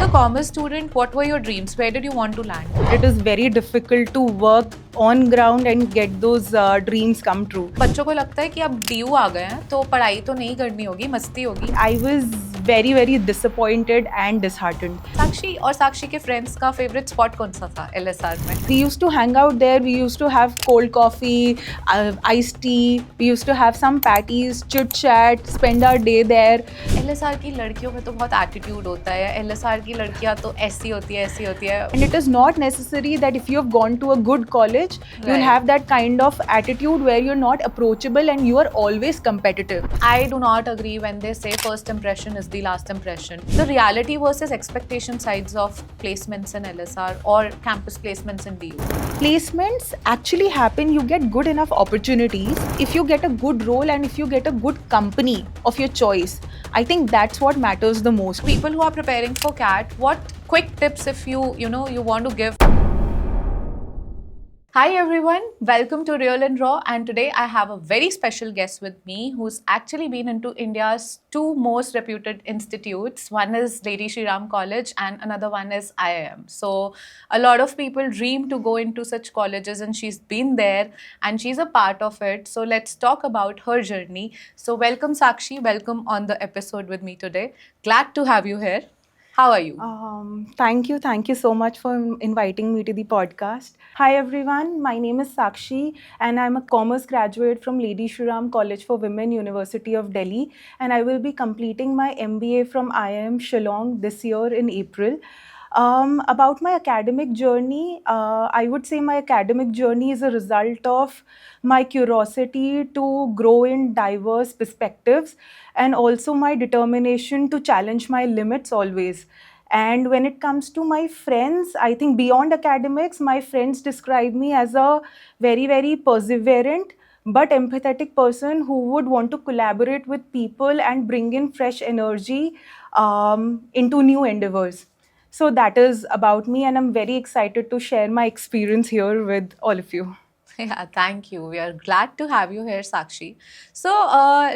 a commerce student, what were your dreams? Where did you want to land? It is very difficult to work on ground and get those dreams come true. बच्चों को लगता है कि अब DU आ गए हैं तो पढ़ाई तो नहीं करनी होगी, मस्ती होगी. I was very disappointed and disheartened. साक्षी और साक्षी के फ्रेंड्स का फेवरेट स्पॉट कौन सा था LSR में? We used to hang out there. We used to have cold coffee, iced tea. We used to have some patties, chit chat, spend our day there. LSR की लड़कियों में तो बहुत एटीट्यूड होता है. LSR की लड़कियां तो ऐसी होती है, ऐसी होती है. And it is not necessary that if you have gone to a good college, Right. you'll have that kind of attitude where you're not approachable and you are always competitive. I do not agree when they say first impression is the last impression. The reality versus expectation sides of placements in LSR or campus placements in DU. Placements actually happen. You get good enough opportunities if you get a good role and if you get a good company of your choice. I think that's what matters the most. People who are preparing for CAT, what quick tips if you want to give? Hi everyone, welcome to Real and Raw, and today I have a very special guest with me who's actually been into India's two most reputed institutes. One is Lady Shri Ram College and another one is IIM. So a lot of people dream to go into such colleges and she's been there and she's a part of it. So let's talk about her journey. So welcome Sakshi, welcome on the episode with me today. Glad to have you here. How are you? Thank you so much for inviting me to the podcast. Hi everyone, my name is Sakshi and I'm a commerce graduate from Lady Shri Ram College for Women, University of Delhi, and I will be completing my MBA from IIM Shillong this year in April. About my academic journey, I would say my academic journey is a result of my curiosity to grow in diverse perspectives and also my determination to challenge my limits always. And when it comes to my friends, I think beyond academics, my friends describe me as a very perseverant but empathetic person who would want to collaborate with people and bring in fresh energy into new endeavors. So that is about me, and I'm very excited to share my experience here with all of you. Yeah, thank you. We are glad to have you here, Sakshi. So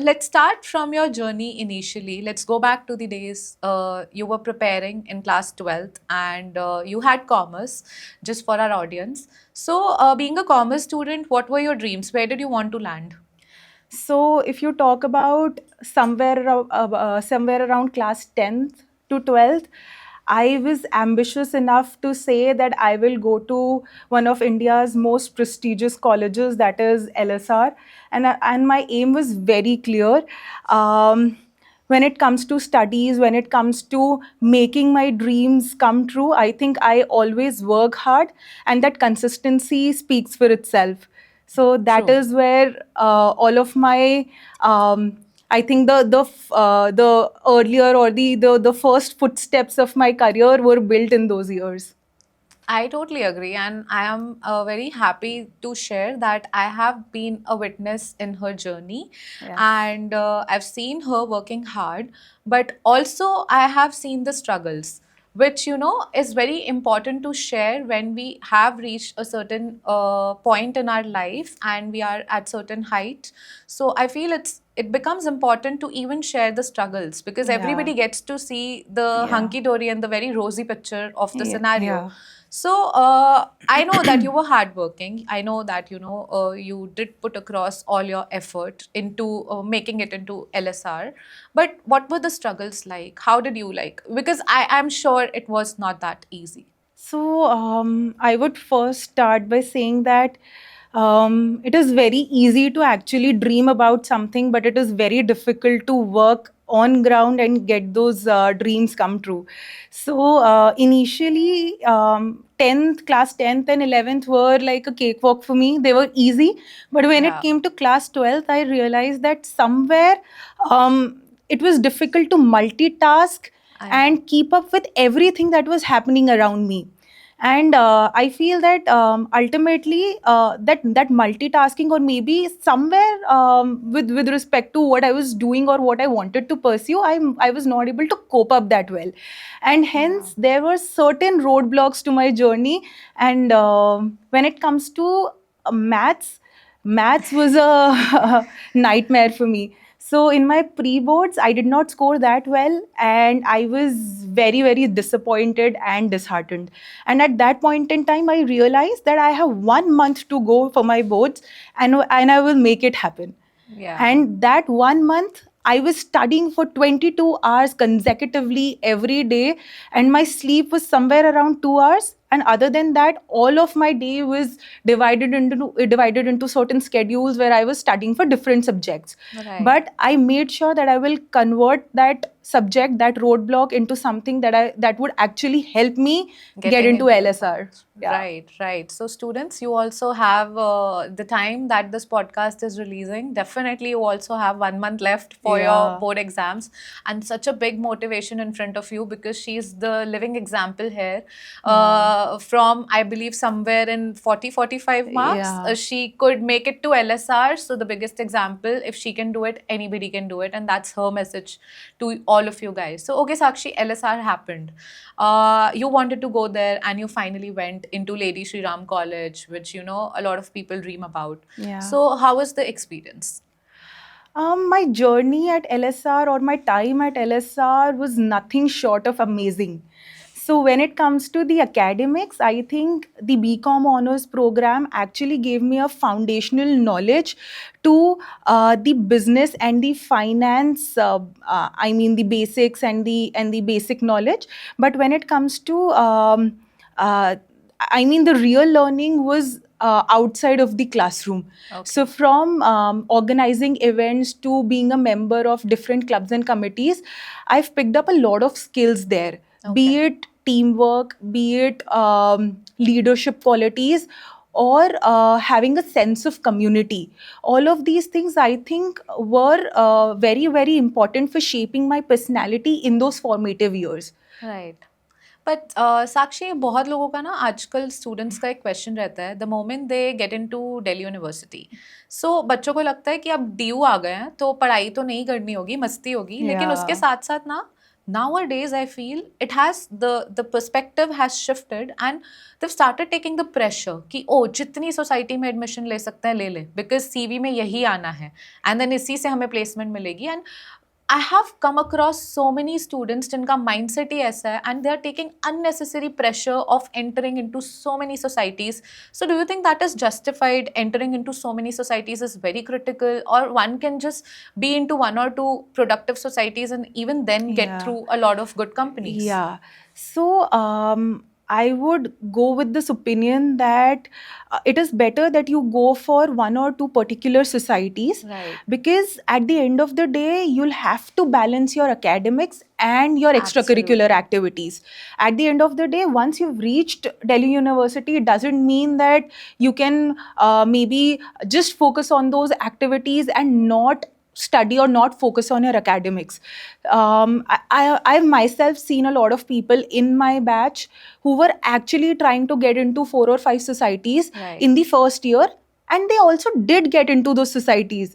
let's start from your journey initially. Let's go back to the days you were preparing in class 12th and you had commerce, just for our audience. So being a commerce student, what were your dreams? Where did you want to land? So if you talk about somewhere around class 10th to 12th, I was ambitious enough to say that I will go to one of India's most prestigious colleges, that is LSR, and my aim was very clear. When it comes to studies, when it comes to making my dreams come true, I think I always work hard, and that consistency speaks for itself. So that True. is where all of my I think the earlier or the first footsteps of my career were built in those years. I totally agree, and I am very happy to share that I have been a witness in her journey, Yes. and I've seen her working hard, but also I have seen the struggles, which is very important to share when we have reached a certain point in our life and we are at certain height. So I feel it becomes important to even share the struggles because Yeah. everybody gets to see the Yeah. hunky dory and the very rosy picture of the Yeah, scenario. yeah. So I know that you were hardworking. I know that you did put across all your effort into making it into LSR. But what were the struggles like? How did you Because I'm sure it was not that easy. So I would first start by saying that it is very easy to actually dream about something, but it is very difficult to work on ground and get those dreams come true. So initially, 10th, class 10th and 11th were like a cakewalk for me. They were easy. But when Yeah. it came to class 12th, I realized that somewhere it was difficult to multitask I know. and keep up with everything that was happening around me. And I feel that ultimately that multitasking, or maybe somewhere with respect to what I was doing or what I wanted to pursue, I was not able to cope up that well, and hence there were certain roadblocks to my journey. And when it comes to maths was a nightmare for me. So in my pre-boards, I did not score that well, and I was very, very disappointed and disheartened. And at that point in time, I realized that I have 1 month to go for my boards, and I will make it happen. Yeah. And that 1 month, I was studying for 22 hours consecutively every day, and my sleep was somewhere around 2 hours. And other than that, all of my day was divided into certain schedules where I was studying for different subjects. Right. But I made sure that I will convert that subject, that roadblock, into something that would actually help me get Getting into the LSR. marks. Yeah. Right, right. So, students, you also have the time that this podcast is releasing. Definitely, you also have 1 month left for your Yeah. board exams, and such a big motivation in front of you because she's the living example here. From, I believe, somewhere in 40, 45 marks, Yeah. she could make it to LSR. So, the biggest example, if she can do it, anybody can do it. And that's her message to all of you guys. So, okay, Sakshi, LSR happened. You wanted to go there and you finally went into Lady Shri Ram College, which, you know, a lot of people dream about. Yeah. So, how was the experience? My journey at LSR, or my time at LSR, was nothing short of amazing. So when it comes to the academics, I think the BCom honors program actually gave me a foundational knowledge to the business and the finance. I mean the basics and the basic knowledge. But when it comes to I mean, the real learning was outside of the classroom. Okay. So, from organizing events to being a member of different clubs and committees, I've picked up a lot of skills there, be it teamwork, be it leadership qualities, or having a sense of community. All of these things, I think, were very, very important for shaping my personality in those formative years. Right. But Sakshi बहुत लोगों का ना आजकल students का एक question रहता है the moment they get into Delhi university so बच्चों को लगता है कि अब DU आ गए हैं तो पढ़ाई तो नहीं करनी होगी मस्ती होगी लेकिन Yeah. उसके साथ साथ ना nowadays I feel it has the perspective has shifted and they've started taking the pressure कि ओ जितनी सोसाइटी में एडमिशन ले सकते हैं ले ले बिकॉज CV में यही आना है एंड देन इसी से हमें प्लेसमेंट मिलेगी and I have come across so many students जिनका mindset ही ऐसा है and they are taking unnecessary pressure of entering into so many societies. So do you think that is justified? Entering into so many societies is very critical, or one can just be into one or two productive societies and even then get Yeah. through a lot of good companies? Yeah. So I would go with this opinion that it is better that you go for one or two particular societies, Right. because at the end of the day, you'll have to balance your academics and your extracurricular Absolutely. activities. At the end of the day, once you've reached Delhi University, it doesn't mean that you can maybe just focus on those activities and not study or not focus on your academics. I've myself seen a lot of people in my batch who were actually trying to get into 4 or 5 societies Right. in the first year, and they also did get into those societies.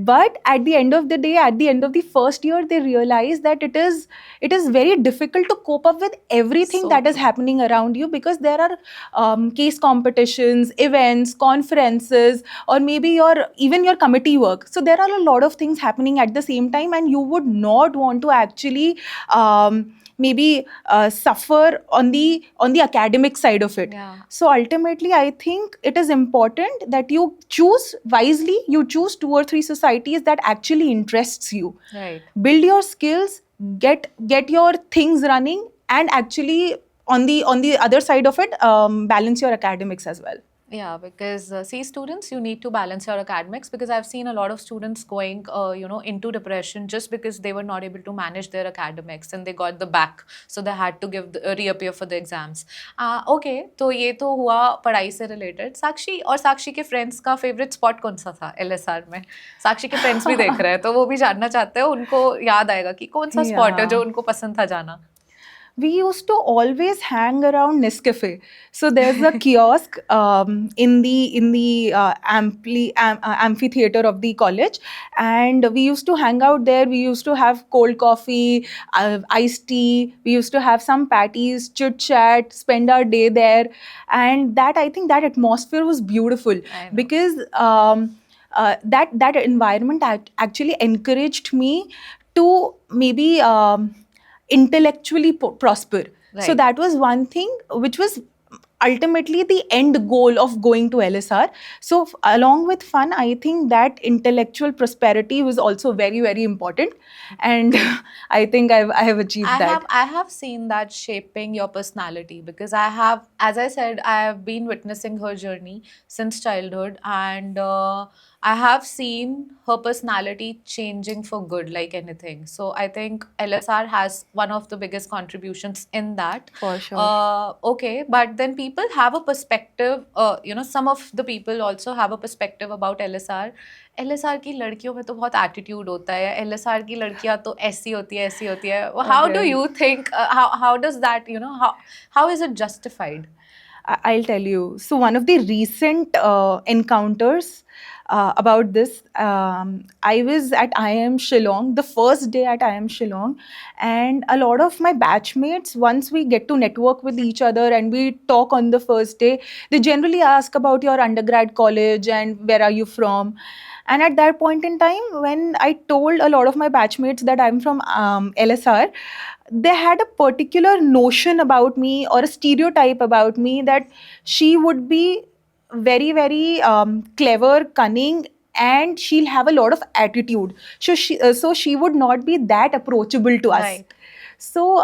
But at the end of the day, at the end of the first year, they realized that it is very difficult to cope up with everything So that is true. happening around you, because there are case competitions, events, conferences, or maybe even your committee work. So there are a lot of things happening at the same time, and you would not want to actually maybe suffer on the academic side of it. Yeah. So ultimately, I think it is important that you choose wisely. You choose 2 or 3 societies that actually interests you. Right. Build your skills, get your things running, and actually on the other side of it, balance your academics as well. Yeah, because see, students, you need to balance your academics because I've seen a lot of students going, into depression just because they were not able to manage their academics and they got the back, so they had to reappear for the exams. Okay, तो ये तो हुआ पढ़ाई से related. साक्षी और साक्षी के friends का favorite spot कौन सा था LSR में? साक्षी के friends भी देख रहे हैं तो वो भी जानना चाहते हैं, उनको याद आएगा कि कौन सा spot है जो उनको पसंद था जाना. We used to always hang around Nescafe. So there's a kiosk in the amphitheater of the college, and we used to hang out there. We used to have cold coffee, iced tea. We used to have some patties, chit chat, spend our day there, and I think that atmosphere was beautiful I know. because. that environment actually encouraged me to maybe intellectually prosper. So Right. that was one thing which was ultimately the end goal of going to LSR. So along with fun, I think that intellectual prosperity was also very, very important, and I think I have achieved that. I have seen that shaping your personality, because I have, as I said, I have been witnessing her journey since childhood, and I have seen her personality changing for good, like anything. So I think LSR has one of the biggest contributions in that. For sure. Okay, but then people have a perspective. Some of the people also have a perspective about LSR. LSR की लड़कियों में तो बहुत attitude होता है, LSR की लड़कियां तो ऐसी होती है. How do Okay. you think, how does that, how is it justified? I'll tell you. So one of the recent encounters about this, I was at IIM Shillong, the first day at IIM Shillong, and a lot of my batchmates, once we get to network with each other and we talk on the first day, they generally ask about your undergrad college and where are you from. And at that point in time, when I told a lot of my batchmates that I'm from LSR, they had a particular notion about me or a stereotype about me that she would be very, very clever, cunning, and she'll have a lot of attitude. So she would not be that approachable to us. Right. So,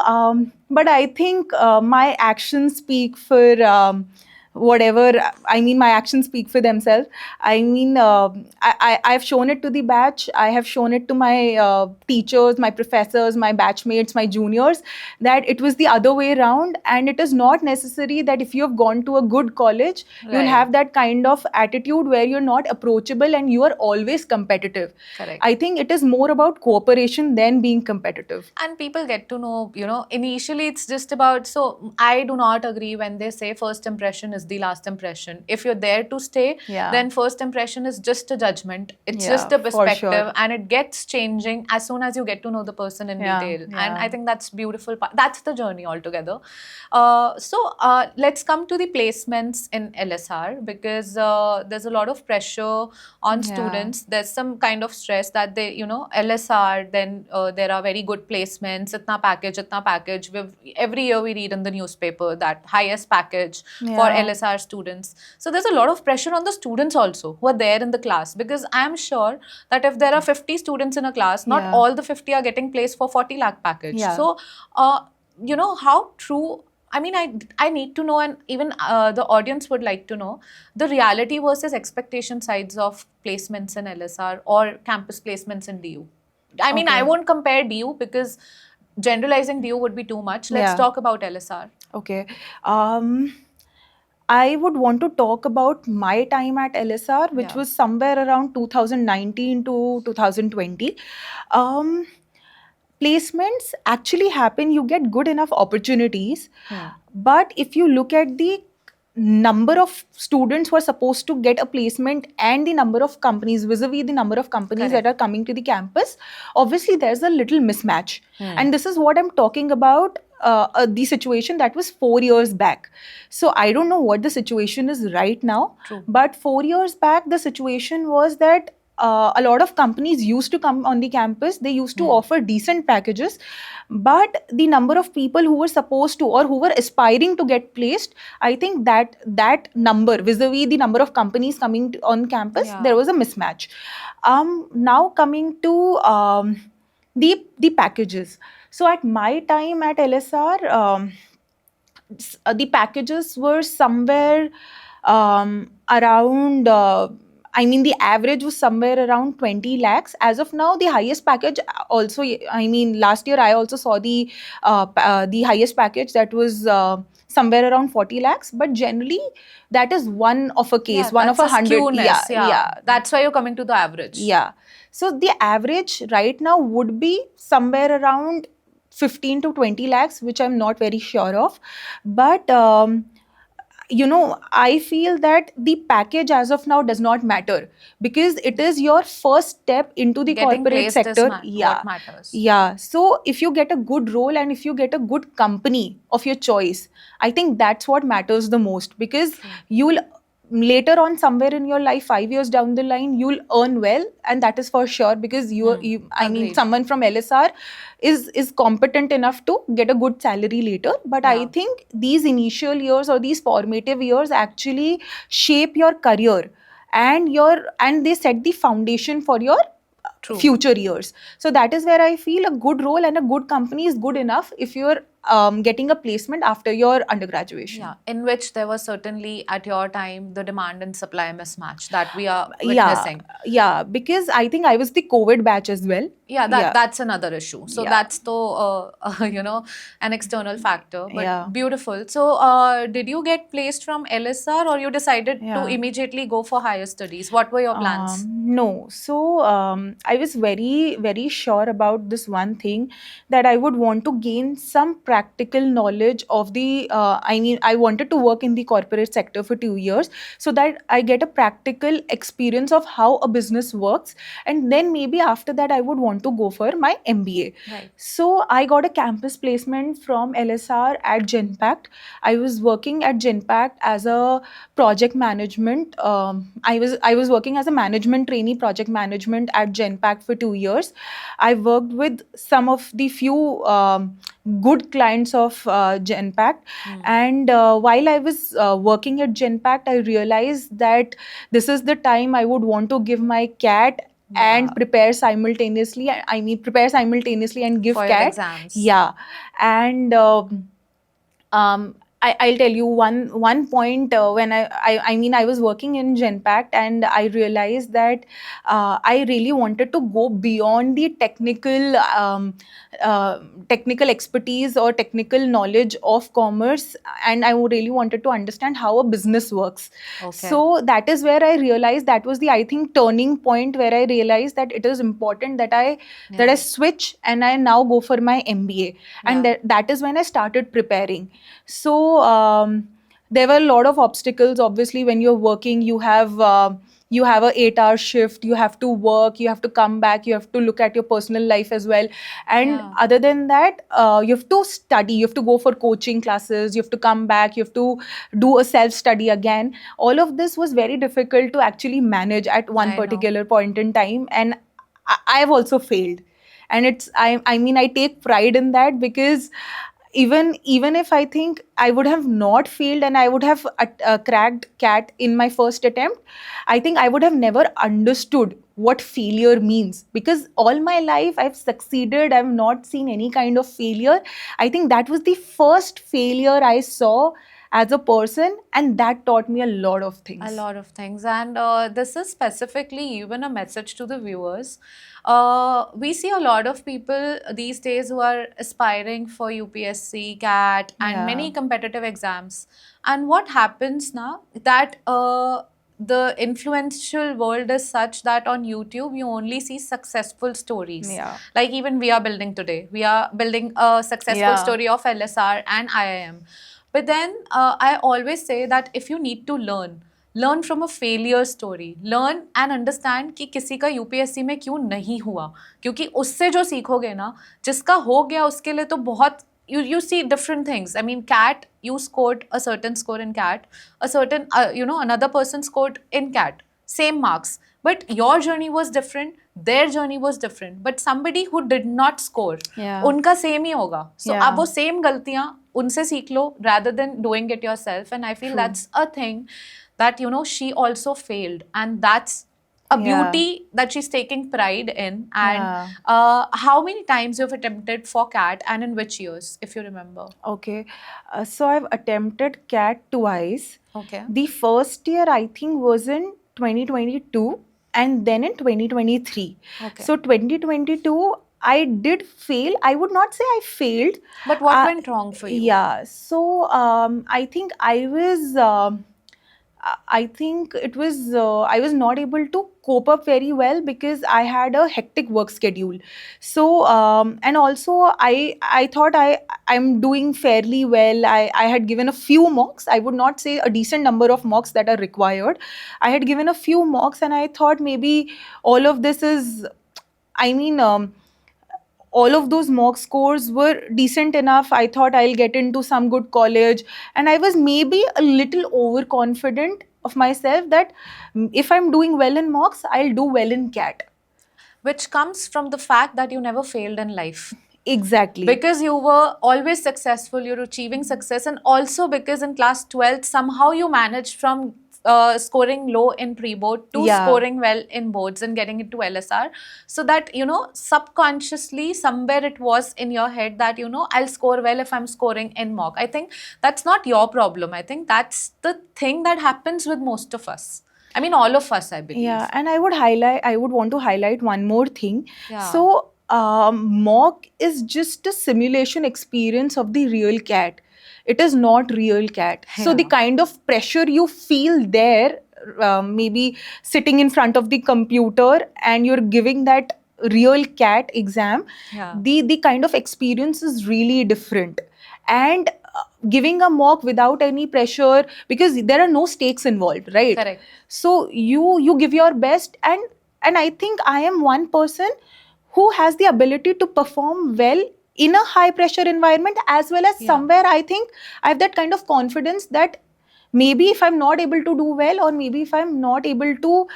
but I think my actions speak for whatever. I mean, my actions speak for themselves. I mean, I've shown it to the batch. I have shown it to my teachers, my professors, my batchmates, my juniors, that it was the other way around. And it is not necessary that if you have gone to a good college, you'll Right. have that kind of attitude where you're not approachable and you are always competitive. Correct. I think it is more about cooperation than being competitive. And people get to know, initially it's just about, so I do not agree when they say first impression is the last impression. If you're there to stay, Yeah. then first impression is just a judgment. It's Yeah, just a for perspective, sure. and it gets changing as soon as you get to know the person in Yeah, detail. yeah. And I think that's beautiful. That's the journey altogether. Let's come to the placements in LSR, because there's a lot of pressure on Yeah. students. There's some kind of stress that they, LSR, then there are very good placements, itna package. Every year we read in the newspaper that highest package for Yeah. LSR students. So there's a lot of pressure on the students also who are there in the class, because I'm sure that if there are 50 students in a class, not Yeah. all the 50 are getting placed for 40 lakh package. Yeah. So, how true. I mean, I need to know, and even the audience would like to know the reality versus expectation sides of placements in LSR or campus placements in DU. I mean, Okay. I won't compare DU because generalizing DU would be too much. Let's Yeah. talk about LSR. Okay. I would want to talk about my time at LSR, which Yeah. was somewhere around 2019 to 2020. Um, Placements actually happen, you get good enough opportunities. But if you look at the number of students who are supposed to get a placement and the number of companies vis-a-vis the number of companies Correct. that are coming to the campus, obviously there's a little mismatch. And this is what I'm talking about, the situation that was 4 years back. So I don't know what the situation is right now. True. But 4 years back, the situation was that a lot of companies used to come on the campus. They used to offer decent packages, but the number of people who were supposed to or who were aspiring to get placed, I think that number vis-a-vis the number of companies coming on campus, Yeah. there was a mismatch. Now coming to the packages. So at my time at LSR, the packages were somewhere around. I mean, the average was somewhere around 20 lakhs. As of now, the highest package also, I mean, last year I also saw the highest package that was somewhere around 40 lakhs. But generally, that is one of a case, one of that's 100. skewness, Yeah. That's why you're coming to the average. Yeah. So the average right now would be somewhere around 15 to 20 lakhs, which I'm not very sure of. But I feel that the package as of now does not matter, because it is your first step into the Getting corporate placed is sector. what matters. Yeah. So if you get a good role and if you get a good company of your choice, I think that's what matters the most, because later on, somewhere in your life, 5 years down the line, you'll earn well, and that is for sure, because I mean, Agreed. someone from LSR is competent enough to get a good salary later. But I Yeah. think these initial years or these formative years actually shape your career, and they set the foundation for your True. future years. So that is where I feel a good role and a good company is good enough if you're getting a placement after your undergraduation. Yeah, in which there was certainly at your time the demand and supply mismatch that we are Yeah, witnessing. yeah, because I think I was the COVID batch as well. Yeah, that's another issue. So Yeah. that's an external factor, but Yeah. beautiful. So did you get placed from LSR, or you decided to Yeah. immediately go for higher studies? What were your plans? No. So I was very, very sure about this one thing, that I would want to gain some practical knowledge of the. I mean, I wanted to work in the corporate sector for 2 years, so that I get a practical experience of how a business works, and then maybe after that I would want to go for my MBA. Right. So I got a campus placement from LSR at Genpact. I was working at Genpact as a project management. I was working as a management trainee, project management at Genpact for 2 years. I worked with some of the few good clients of Genpact, and while I was working at Genpact, I realized that this is the time I would want to give my CAT and Yeah. prepare simultaneously. I mean, prepare simultaneously and give For your CAT. exams. Yeah, and I'll tell you one point when I mean, I was working in Genpact, and I realized that I really wanted to go beyond the technical expertise or technical knowledge of commerce, and I really wanted to understand how a business works. Okay. So that is where I realized, that was the, I think, turning point where I realized that it is important that I switch and I now go for my MBA, and that is when I started preparing. So there were a lot of obstacles. Obviously, when you're working, you have a 8-hour shift, you have to work, you have to come back, you have to look at your personal life as well, and other than that, you have to study, you have to go for coaching classes, you have to come back, you have to do a self study again. All of this was very difficult to actually manage at one I know. particular point in time, and I've also failed. And I mean, I take pride in that, because even if I think I would have not failed and I would have cracked CAT in my first attempt, I think I would have never understood what failure means, because all my life I've succeeded, I've not seen any kind of failure. I think that was the first failure I saw as a person, and that taught me a lot of things. A lot of things. And this is specifically even a message to the viewers. We see a lot of people these days who are aspiring for UPSC, CAT, and many competitive exams. And what happens now, that the influential world is such that on YouTube you only see successful stories. Yeah. Like even we are building today. We are building a successful story of LSR and IIM. But then I always say that if you need to learn from a failure story, learn and understand कि किसी का UPSC में क्यों नहीं हुआ, क्योंकि उससे जो सीखोगे ना, जिसका हो गया उसके लिए तो बहुत you see different things. I mean, CAT, you scored a certain score in CAT, a certain another person scored in CAT, same marks, but your journey was different, their journey was different. But somebody who did not score, उनका same ही होगा. So आप वो same गलतियाँ उनसे सीख लो rather than doing it yourself. And I feel that's a thing that she also failed, and that's a beauty that she's taking pride in. And how many times you've attempted for CAT, and in which years, if you remember? Okay, so I've attempted CAT twice. Okay. The first year I think was in 2022, and then in 2023. Okay. So 2022 I did fail. I would not say I failed. But what went wrong for you? Yeah, so I think I think it was I was not able to cope up very well, because I had a hectic work schedule. So and also I thought I'm doing fairly well. I had given a few mocks. I would not say a decent number of mocks that are required. I had given a few mocks, and I thought maybe all of this is, I mean, all of those mock scores were decent enough. I thought I'll get into some good college, and I was maybe a little overconfident of myself that if I'm doing well in mocks, I'll do well in CAT. Which comes from the fact that you never failed in life. Exactly. Because you were always successful, you're achieving success, and also because in class 12th, somehow you managed from scoring low in pre-board to Yeah. scoring well in boards and getting into LSR. So that, you know, subconsciously, somewhere it was in your head that, you know, I'll score well if I'm scoring in mock. I think that's not your problem. I think that's the thing that happens with most of us. I mean, all of us, I believe. Yeah, and I would want to highlight one more thing. Yeah. So, mock is just a simulation experience of the real CAT. It is not real CAT. So, the Yeah. kind of pressure you feel there, maybe sitting in front of the computer and you're giving that real CAT exam, Yeah. the kind of experience is really different. And giving a mock without any pressure, because there are no stakes involved, right? Correct. So you give your best, and I think I am one person who has the ability to perform well in a high pressure environment, as well as Yeah. somewhere I think I have that kind of confidence that maybe if I'm not able to do well, or maybe if I'm not able to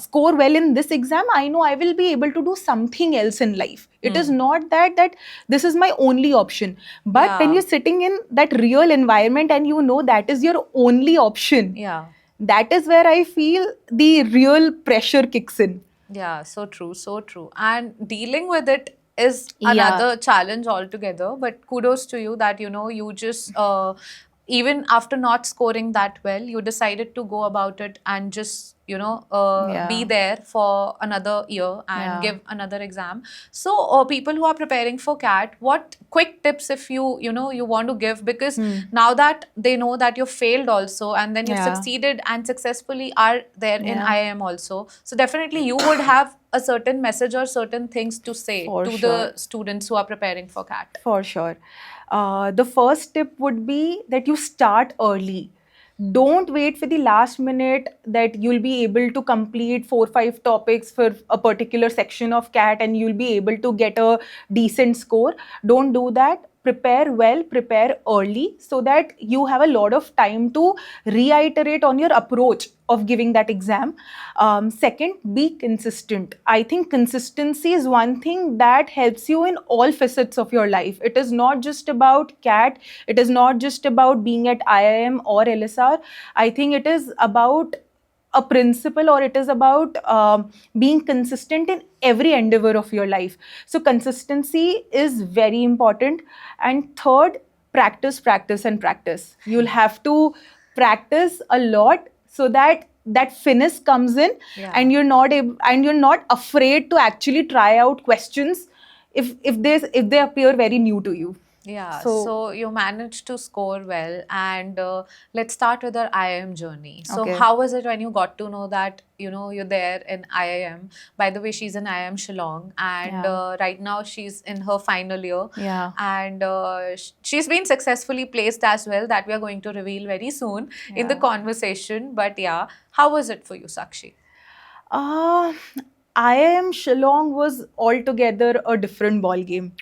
score well in this exam, I know I will be able to do something else in life. It is not that this is my only option. But when Yeah. you're sitting in that real environment and you know that is your only option, Yeah. that is where I feel the real pressure kicks in. Yeah, so true, so true. And dealing with it is Yeah. another challenge altogether. But kudos to you that, you know, you just, even after not scoring that well, you decided to go about it and just, you know, be Yeah. there for another year and Yeah. give another exam. So, people who are preparing for CAT, what quick tips if you know, you want to give? Because now that they know that you failed also and then you've Yeah. succeeded and successfully are there in Yeah. IIM also. So definitely you would have a certain message or certain things to say For to sure. the students who are preparing for CAT. For sure. The first tip would be that you start early. Don't wait for the last minute that you'll be able to complete 4 or 5 topics for a particular section of CAT and you'll be able to get a decent score. Don't do that. Prepare well, prepare early, so that you have a lot of time to reiterate on your approach of giving that exam. Second, be consistent. I think consistency is one thing that helps you in all facets of your life. It is not just about CAT, it is not just about being at IIM or LSR. I think it is about a principle, or it is about being consistent in every endeavor of your life. So consistency is very important. And third, practice, practice, and practice. You'll have to practice a lot so that that finish comes in. Yeah. And you're not afraid to actually try out questions if they appear very new to you. Yeah, So- so you managed to score well, and let's start with our IIM journey. So, Okay. how was it when you got to know that, you know, you're there in IIM? By the way, she's in IIM Shillong, and Yeah. right now she's in her final year. Yeah. And she's been successfully placed as well, that we are going to reveal very soon in the Yeah. conversation. But yeah, how was it for you, Sakshi? Uh, IIM Shillong was altogether a different ball game.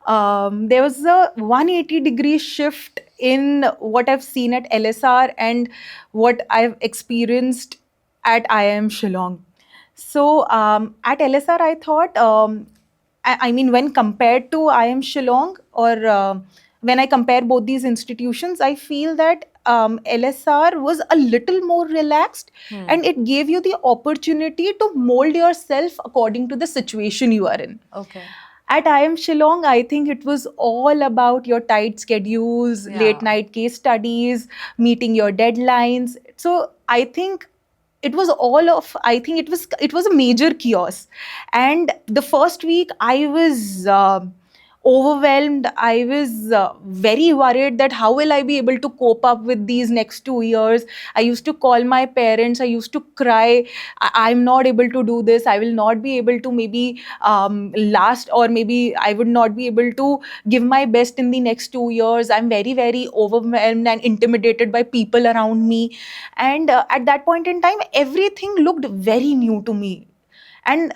There was a 180-degree shift in what I've seen at LSR and what I've experienced at IIM Shillong. So at LSR, I thought, I mean, when compared to IIM Shillong, or when I compare both these institutions, I feel that LSR was a little more relaxed, and it gave you the opportunity to mold yourself according to the situation you are in. Okay. At IIM Shillong, I think it was all about your tight schedules, Yeah. late night case studies, meeting your deadlines. So I think I think it was a major chaos. And the first week I was overwhelmed. I was very worried that how will I be able to cope up with these next 2 years. I used to call my parents. I used to cry. I'm not able to do this. I will not be able to maybe last, or maybe I would not be able to give my best in the next 2 years. I'm very, very overwhelmed and intimidated by people around me. And at that point in time, everything looked very new to me. And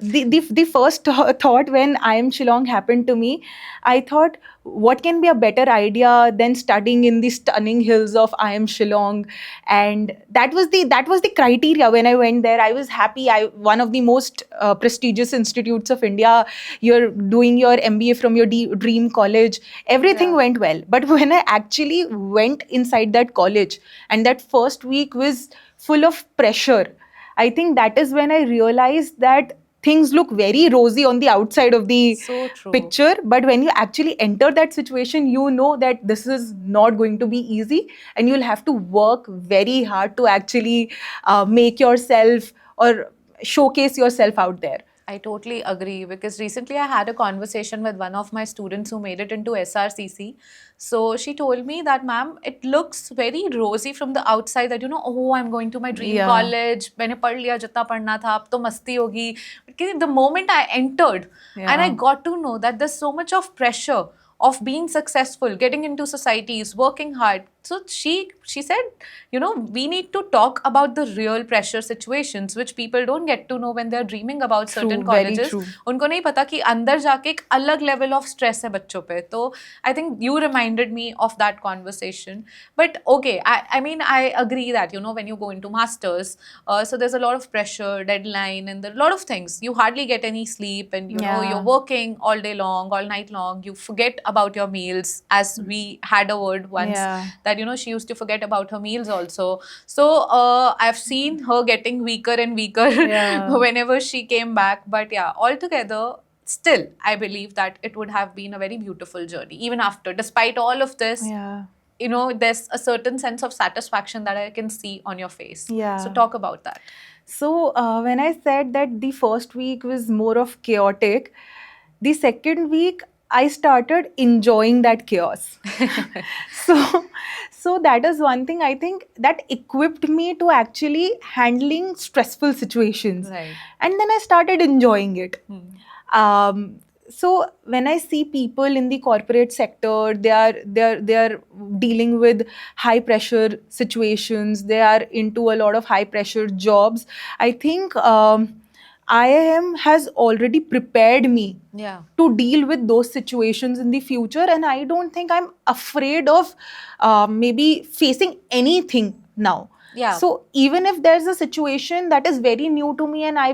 the first thought when IIM Shillong happened to me, I thought, what can be a better idea than studying in the stunning hills of IIM Shillong? And that was the criteria when I went there. I was happy. I One of the most prestigious institutes of India. You're doing your MBA from your dream college. Everything Yeah. went well. But when I actually went inside that college, and that first week was full of pressure, I think that is when I realized that things look very rosy on the outside of the So true. picture, but when you actually enter that situation, you know that this is not going to be easy, and you'll have to work very hard to actually make yourself or showcase yourself out there. I totally agree because recently I had a conversation with one of my students who made it into SRCC. So she told me that, ma'am, it looks very rosy from the outside that, oh, I'm going to my dream Yeah. college. मैंने पढ़ लिया जितना पढ़ना था, अब तो मस्ती होगी. Because the moment I entered and I Yeah. got to know that there's so much of pressure of being successful, getting into societies, working hard. So she said, we need to talk about the real pressure situations which people don't get to know when they're dreaming about True, certain very colleges. true. उनको नहीं पता कि अंदर जाके एक अलग level of stress है बच्चों पे. तो I think you reminded me of that conversation. But okay, I mean, I agree that, when you go into masters, so there's a lot of pressure, deadline, and there are a lot of things. You hardly get any sleep, and Yeah. you're working all day long, all night long. You forget about your meals, as we had a word once Yeah. that she used to forget about her meals also. So I've seen her getting weaker and weaker Yeah. whenever she came back. But yeah, altogether, still I believe that it would have been a very beautiful journey even after, despite all of this. Yeah. There's a certain sense of satisfaction that I can see on your face. Yeah. So talk about that. So, when I said that the first week was more of chaotic, the second week I started enjoying that chaos. so, so that is one thing I think that equipped me to actually handling stressful situations. Right. And then I started enjoying it. So when I see people in the corporate sector, they are dealing with high pressure situations. They are into a lot of high pressure jobs. I think IIM has already prepared me Yeah. to deal with those situations in the future, and I don't think I'm afraid of maybe facing anything now. Yeah. So even if there's a situation that is very new to me, and I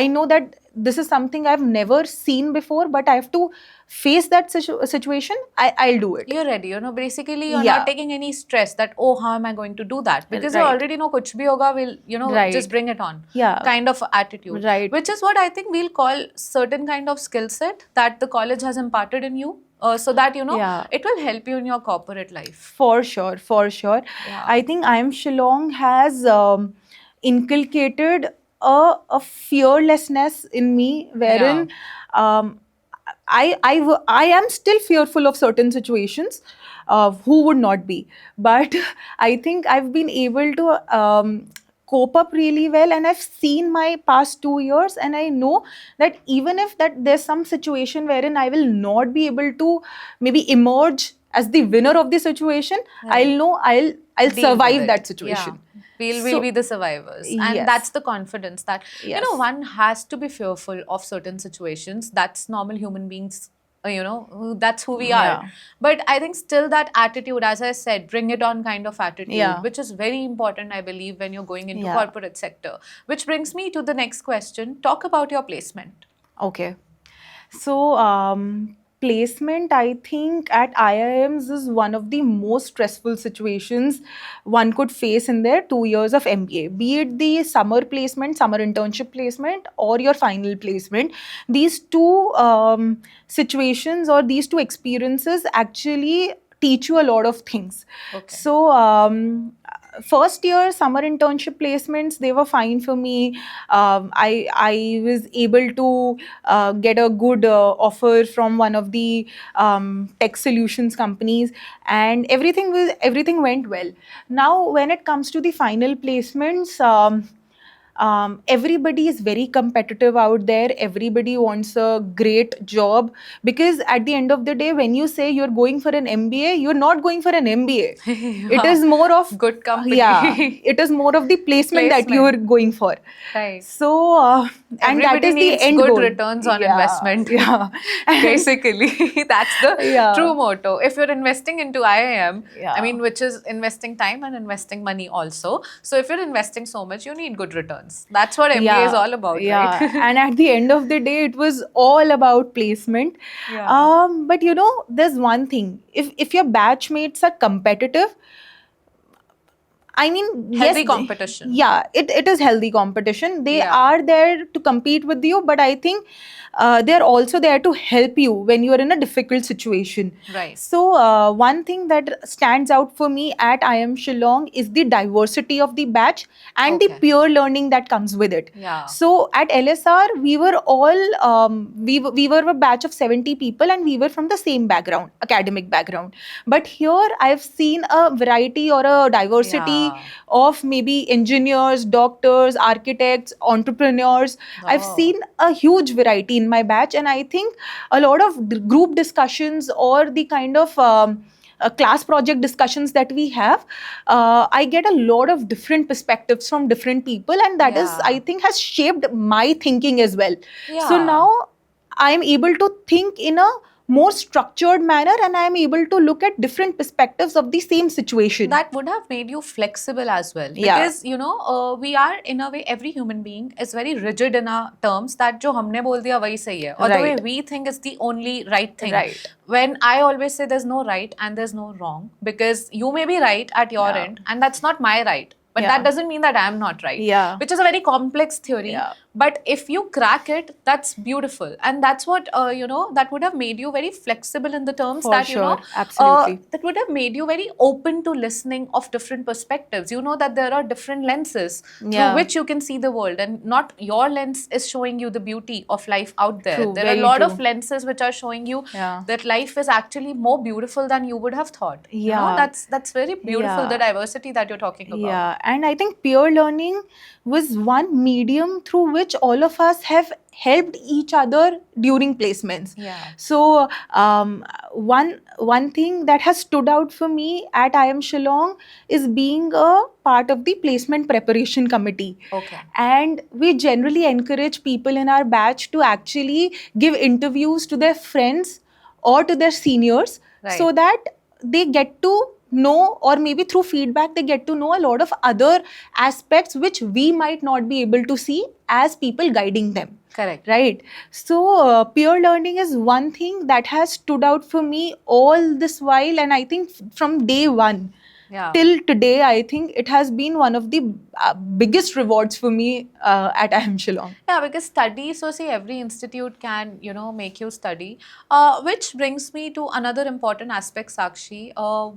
know that this is something I've never seen before, but I have to face that situation, I'll do it. You're ready, basically you're Yeah. not taking any stress that, oh, how am I going to do that? Because you Right. already know kuch bhi hoga, we'll, Right. just bring it on. Yeah. Kind of attitude. Right. Which is what I think we'll call certain kind of skill set that the college has imparted in you. So that, Yeah. it will help you in your corporate life. For sure, for sure. Yeah. I think IIM Shillong has inculcated a fearlessness in me, wherein I am still fearful of certain situations. Who would not be? But I think I've been able to cope up really well, and I've seen my past 2 years, and I know that even if that there's some situation wherein I will not be able to maybe emerge as the winner of the situation, Right. I'll know I'll Deal with survive it. that situation. Yeah. We'll So- be the survivors. And Yes. that's the confidence that, Yes. one has to be fearful of certain situations. That's normal human beings. That's who we are. Yeah. But I think still that attitude, as I said, bring it on kind of attitude, Yeah. which is very important, I believe, when you're going into Yeah. corporate sector. Which brings me to the next question. Talk about your placement. Okay. So, placement, I think, at IIMs is one of the most stressful situations one could face in their 2 years of MBA. Be it the summer placement, summer internship placement, or your final placement. These two situations or these two experiences actually teach you a lot of things. Okay. So, first year summer internship placements, they were fine for me. I was able to get a good offer from one of the tech solutions companies, and everything went well. Now when it comes to the final placements, Everybody is very competitive out there. Everybody wants a great job, because at the end of the day, when you say you're going for an MBA, you're not going for an MBA. It is more of good company. Yeah, it is more of the placement that Placement. you're going for. Right. So and that Everybody is the needs end good goal. returns on Yeah, investment. Yeah. Basically, that's the Yeah. true motto. If you're investing into IIM, Yeah. I mean, which is investing time and investing money also. So if you're investing so much, you need good returns. That's what MBA is all about, yeah. right? And at the end of the day, it was all about placement. Yeah. But there's one thing. If your batchmates are competitive, I mean, Healthy yes, competition. yeah, it is healthy competition. They Yeah. are there to compete with you, but I think they're also there to help you when you are in a difficult situation. Right. So one thing that stands out for me at IIM Shillong is the diversity of the batch and the Okay. peer learning that comes with it. Yeah. So at LSR, we were all we were a batch of 70 people, and we were from the same background, academic background. But here, I've seen a variety or a diversity Yeah. of maybe engineers, doctors, architects, entrepreneurs. I've Oh. seen a huge variety in my batch, and I think a lot of group discussions or the kind of class project discussions that we have, I get a lot of different perspectives from different people, and that is, Yeah. I think, has shaped my thinking as well. Yeah. So now I'm able to think in a more structured manner, and I'm able to look at different perspectives of the same situation. That would have made you flexible as well. Yeah. Because, we are, in a way, every human being is very rigid in our terms that jo humne bol diya wahi sahi hai. Or the way Right. we think is the only right thing. Right. When I always say there's no right and there's no wrong, because you may be right at your Yeah. end and that's not my right. But Yeah. that doesn't mean that I'm not right. Yeah. Which is a very complex theory. Yeah. But if you crack it, that's beautiful. And that's what, that would have made you very flexible in the terms For that, sure. Absolutely. that would have made you very open to listening of different perspectives. You know that there are different lenses through Yeah. which you can see the world, and not your lens is showing you the beauty of life out there. True, There are a very lot true. of lenses which are showing you Yeah. that life is actually more beautiful than you would have thought. Yeah. That's very beautiful, Yeah. the diversity that you're talking about. Yeah, and I think peer learning was one medium through which all of us have helped each other during placements. Yeah. So one thing that has stood out for me at IIM Shillong is being a part of the placement preparation committee. Okay. And we generally encourage people in our batch to actually give interviews to their friends or to their seniors, Right. so that they get to know, or maybe through feedback they get to know a lot of other aspects which we might not be able to see as people guiding them. Correct. Right. So peer learning is one thing that has stood out for me all this while, and I think from day one Yeah. till today, I think it has been one of the biggest rewards for me at IIM Shillong. Yeah, because study, so see, every institute can, make you study. Which brings me to another important aspect, Sakshi.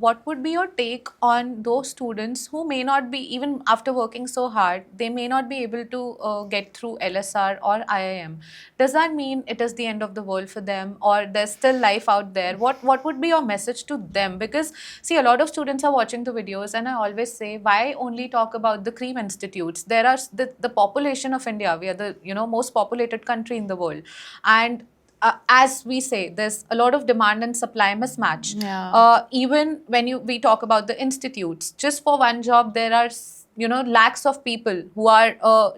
What would be your take on those students who may not be, even after working so hard, they may not be able to get through LSR or IIM? Does that mean it is the end of the world for them, or there's still life out there? What would be your message to them? Because, see, a lot of students are watching the videos, and I always say, why only talk about the cream institutes? There are the population of India. We are the most populated country in the world, and as we say, there's a lot of demand and supply mismatch. Yeah. Even when we talk about the institutes, just for one job, there are lakhs of people who are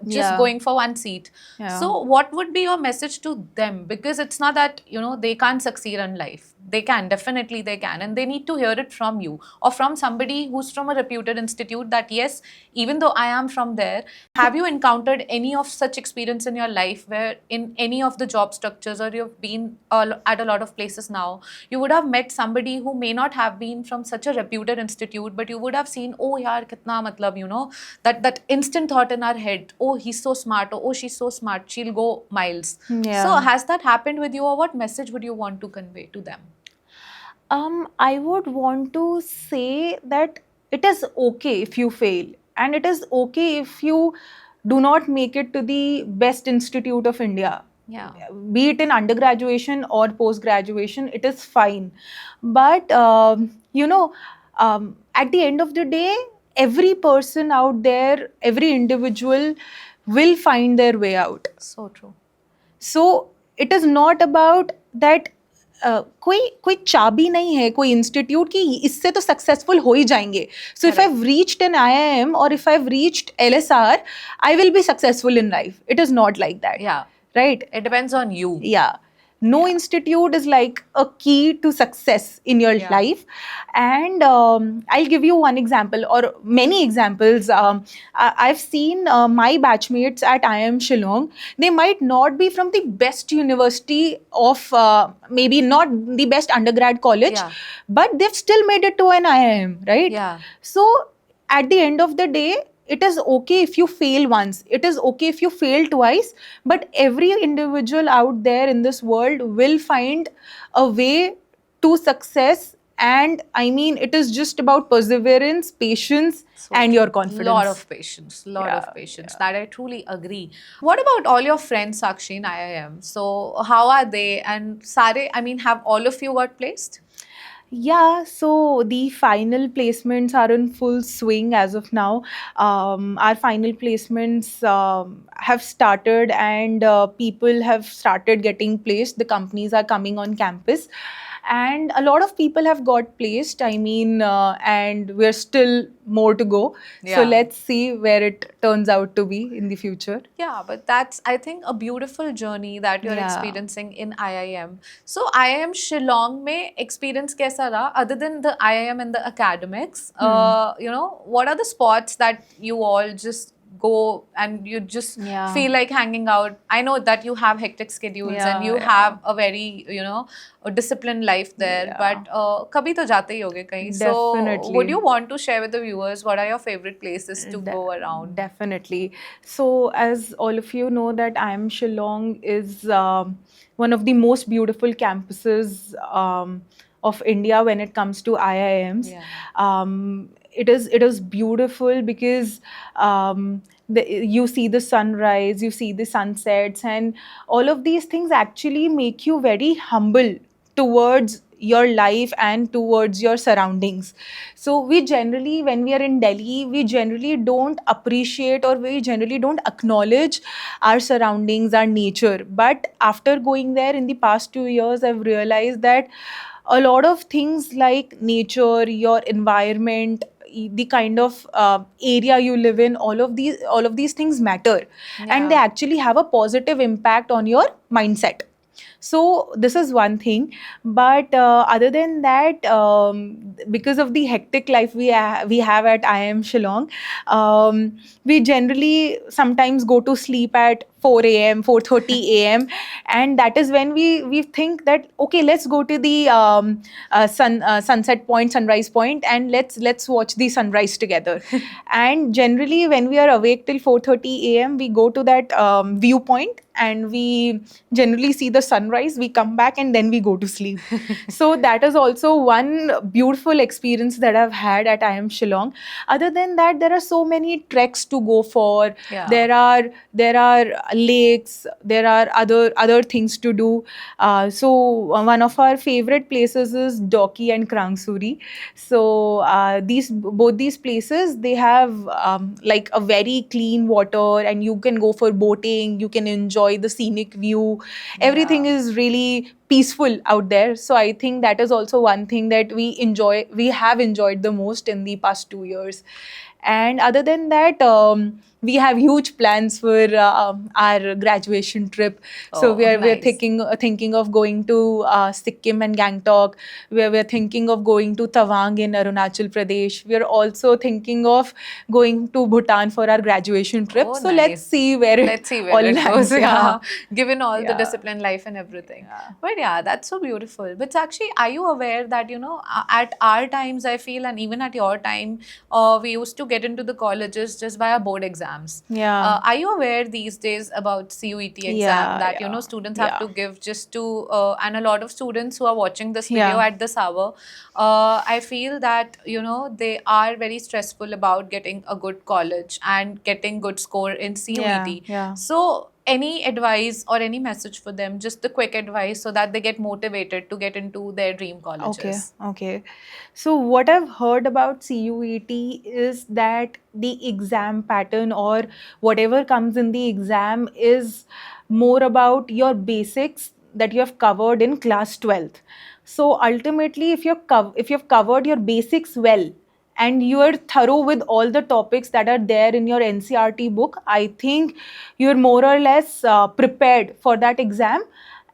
just Yeah. going for one seat. Yeah. So what would be your message to them? Because it's not that they can't succeed in life. They can, definitely they can, and they need to hear it from you or from somebody who's from a reputed institute, that yes, even though I am from there. Have you encountered any of such experience in your life where in any of the job structures, or you've been at a lot of places now, you would have met somebody who may not have been from such a reputed institute, but you would have seen, oh yaar, kitna matlab, that instant thought in our head, oh he's so smart, or oh she's so smart, she'll go miles. Yeah. So has that happened with you, or what message would you want to convey to them? I would want to say that it is okay if you fail, and it is okay if you do not make it to the best institute of India. Yeah. Be it in undergraduation or post-graduation, it is fine. But, at the end of the day, every person out there, every individual will find their way out. So true. So it is not about that कोई कोई चाबी नहीं है कोई institute की इससे तो successful हो ही जाएंगे. So if I have reached N IIM or if I have reached LSR, I will be successful in life. It is not like that. Yeah. Right? It depends on you. Yeah. No institute is like a key to success in your life. And I'll give you one example or many examples. I've seen my batchmates at IIM Shillong. They might not be from the best university of maybe not the best undergrad college, but they've still made it to an IIM, right? Yeah. So at the end of the day, it is okay if you fail once. It is okay if you fail twice. But every individual out there in this world will find a way to success. And I mean, it is just about perseverance, patience, and your confidence. Lot of patience. That I truly agree. What about all your friends, Sakshi, in IIM? So how are they? And Sare, I mean, have all of you got placed? Yeah, so the final placements are in full swing as of now. Our final placements have started, and people have started getting placed. The companies are coming on campus, and a lot of people have got placed. I mean, and we're still more to go. So let's see where it turns out to be in the future. Yeah, but that's, I think, a beautiful journey that you're experiencing in IIM. So IIM Shillong mein experience kaisa raha? Other than the IIM and the academics, you know, what are the spots that you all just go and you just feel like hanging out? I know that you have hectic schedules and you have a very, you know, a disciplined life there, but kabhi to jate hi hoge kahin. Definitely. So would you want to share with the viewers what are your favorite places to go around? Definitely. So as all of you know that IIM Shillong is one of the most beautiful campuses of India when it comes to IIMs. It is beautiful because you see the sunrise, you see the sunsets, and all of these things actually make you very humble towards your life and towards your surroundings. So we generally, when we are in Delhi, we generally don't appreciate or we generally don't acknowledge our surroundings, our nature. But after going there in the past 2 years, I've realized that a lot of things like nature, your environment, the kind of area you live in, all of these things matter, and they actually have a positive impact on your mindset. So this is one thing, but other than that, because of the hectic life we have at IIM Shillong, we generally sometimes go to sleep at 4 a.m., 4:30 a.m. And that is when we think that, okay, let's go to the sunset point, sunrise point, and let's watch the sunrise together. And generally, when we are awake till 4:30 a.m., we go to that viewpoint and we generally see the sunrise, we come back and then we go to sleep. So that is also one beautiful experience that I've had at IIM Shillong. Other than that, there are so many treks to go for. There are lakes, there are other things to do. So one of our favorite places is Dauki and Krangsuri. So both these places, they have like a very clean water, and you can go for boating, you can enjoy the scenic view. Everything is really peaceful out there. So I think that is also one thing that we have enjoyed the most in the past 2 years. And other than that, we have huge plans for our graduation trip. So we're thinking of going to Sikkim and Gangtok. We're thinking of going to Tawang in Arunachal Pradesh. We're also thinking of going to Bhutan for our graduation trip. So let's see where it goes. Given all the discipline life and everything. But yeah, that's so beautiful. But actually, are you aware that, you know, at our times, I feel, and even at your time, we used to get into the colleges just via board exams. Are you aware these days about CUET exam that you know students have to give just to and a lot of students who are watching this video at this hour, I feel that, you know, they are very stressful about getting a good college and getting good score in CUET. So any advice or any message for them, just the quick advice so that they get motivated to get into their dream colleges. Okay. So what I've heard about CUET is that the exam pattern or whatever comes in the exam is more about your basics that you have covered in class 12th. So ultimately, if you've covered your basics well and you are thorough with all the topics that are there in your NCRT book, I think you're more or less prepared for that exam.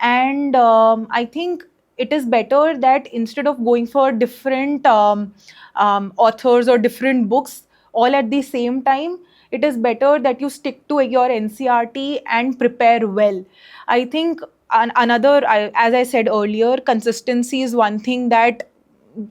And I think it is better that instead of going for different authors or different books all at the same time, it is better that you stick to your NCRT and prepare well. I think as I said earlier, consistency is one thing that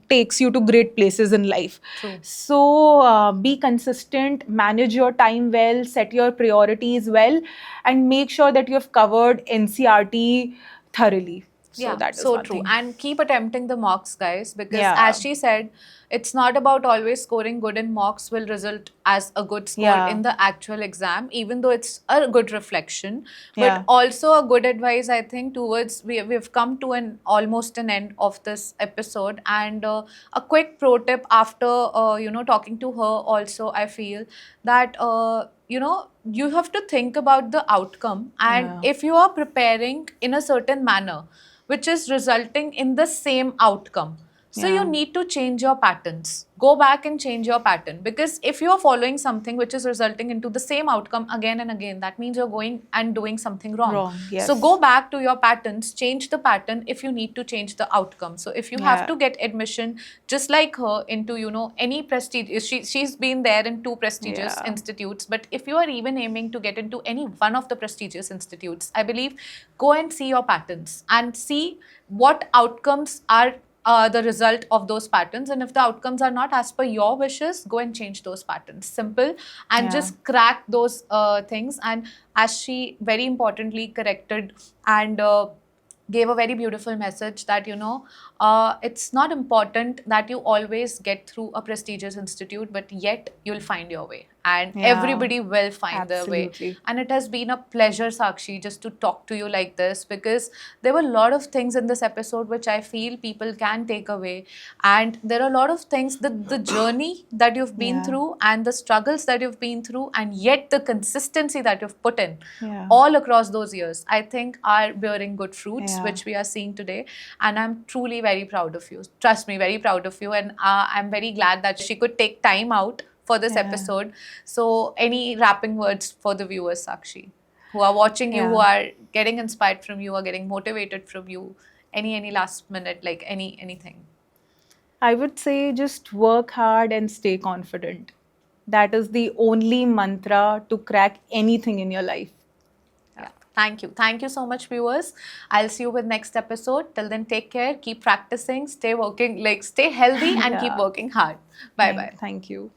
takes you to great places in life. True. So be consistent, manage your time well, set your priorities well, and make sure that you have covered NCRT thoroughly. So Yeah, that is so one true. thing. And keep attempting the mocks, guys, because Yeah. as she said, it's not about always scoring good in mocks will result as a good score Yeah. in the actual exam, even though it's a good reflection. But Yeah. also a good advice, I think, towards we've come to an almost an end of this episode. And a quick pro tip after talking to her also, I feel that you have to think about the outcome, and Yeah. if you are preparing in a certain manner which is resulting in the same outcome. So Yeah. you need to change your patterns. Go back and change your pattern, because if you are following something which is resulting into the same outcome again and again, that means you're going and doing something wrong. Wrong, yes. So go back to your patterns, change the pattern if you need to change the outcome. So if you have Yeah. to get admission just like her into any prestige, she's been there in 2 prestigious Yeah. institutes, but if you are even aiming to get into any one of the prestigious institutes, I believe go and see your patterns and see what outcomes are the result of those patterns. And if the outcomes are not as per your wishes, go and change those patterns. Simple. And Yeah. just crack those things. And as she very importantly corrected and gave a very beautiful message that it's not important that you always get through a prestigious institute, but yet you'll find your way, and Yeah. everybody will find their way. Absolutely. And it has been a pleasure, Sakshi, just to talk to you like this, because there were a lot of things in this episode which I feel people can take away. And there are a lot of things, the journey that you've been Yeah. through and the struggles that you've been through, and yet the consistency that you've put in Yeah. all across those years, I think are bearing good fruits, Yeah. which we are seeing today. And I'm truly very proud of you. Trust me, very proud of you. And I'm very glad that she could take time out for this Yeah. episode. So, any wrapping words for the viewers, Sakshi, who are watching you, who Yeah. are getting inspired from you, are getting motivated from you? Any last minute, like anything? I would say just work hard and stay confident. That is the only mantra to crack anything in your life. Yeah. Thank you. Thank you so much, viewers. I'll see you with next episode. Till then, take care, keep practicing, stay working, stay healthy, and keep Yeah. working hard. Bye bye. Thank you.